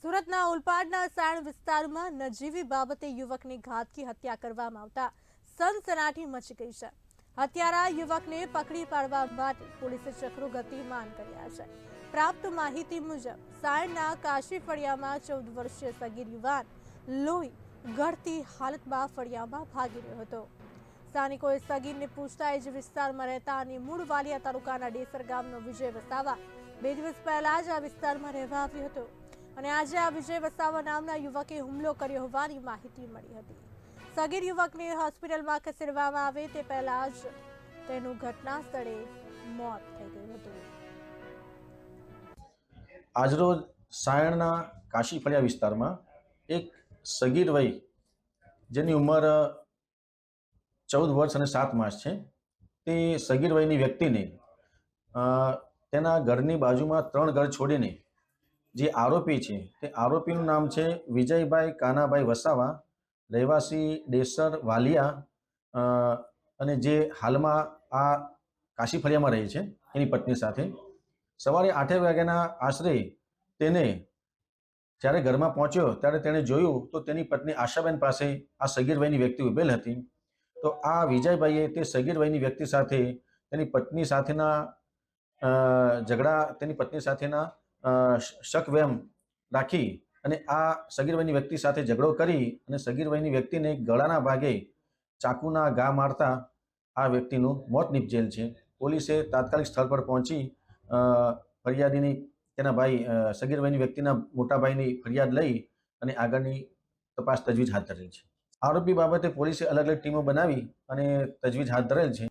સુરતના ઓલપાડના સાણ વિસ્તારમાં નજીવી બાબતે યુવકની ઘાતકી હત્યા કરવામાં આવતા સનસનાટી મચી ગઈ છે। હત્યારા યુવકને પકડી પાડવા માટે પોલીસે ચક્રો ગતિમાન કર્યા છે। પ્રાપ્ત માહિતી મુજબ સાણના કાશી ફળિયામાં 14 વર્ષીય સગીર યુવાન લોહી ગળતી હાલતમાં ફળિયામાં ભાગી રહ્યો હતો। સ્થાનિકોએ સગીરને પૂછતા એ જ વિસ્તારમાં રહેતા અને મૂળ વાલિયા તાલુકાના ડેસર ગામનો વિજય વસાવા 2 દિવસ પહેલા જ આ વિસ્તારમાં રહેવા આવ્યો હતો અને આજે આ વિજય વસાવા નામના યુવકે હુમલો કર્યો હોવાની માહિતી મળી હતી। સગીર યુવકને હોસ્પિટલમાં ખસેડવામાં આવે તે પહેલા જ તેનું ઘટના સ્થળે મોત થઈ ગયું હતું। આજરોજ સાયણના કાશી ફળિયા વિસ્તારમાં એક સગીર વય જેની ઉંમર 14 વર્ષ અને 7 માસ છે તે સગીર વયની વ્યક્તિને તેના ઘરની બાજુમાં 3 ઘર છોડીને જે આરોપી છે તે આરોપીનું નામ છે વિજયભાઈ કાનાભાઈ વસાવા, રહેવાસી ડેસર વાલિયા અને જે હાલમાં આ કાશી ફળિયામાં રહે છે એની પત્ની સાથે સવારે 8 વાગ્યાના આશરે તેને જ્યારે ઘરમાં પહોંચ્યો ત્યારે તેણે જોયું તો તેની પત્ની આશાબેન પાસે આ સગીર વયની વ્યક્તિ ઉભેલ હતી। તો આ વિજયભાઈએ તે સગીર વયની વ્યક્તિ સાથે તેની પત્ની સાથેના ઝઘડા તેની પત્ની સાથેના શક વેમ રાખી અને આ સગીર વયની વ્યક્તિ સાથે ઝઘડો કરી અને સગીર વયની વ્યક્તિને ગળાના ભાગે ચાકુના ઘા મારતા આ વ્યક્તિનું મોત નિપજેલ છે। પોલીસે તાત્કાલિક સ્થળ પર પહોંચી ફરિયાદીની તેના ભાઈ સગીર વયની વ્યક્તિના મોટા ભાઈની ફરિયાદ લઈ અને આગળની તપાસ તજવીજ હાથ ધરેલ છે। આરોપી બાબતે પોલીસે અલગ અલગ ટીમો બનાવી અને તજવીજ હાથ ધરેલ છે।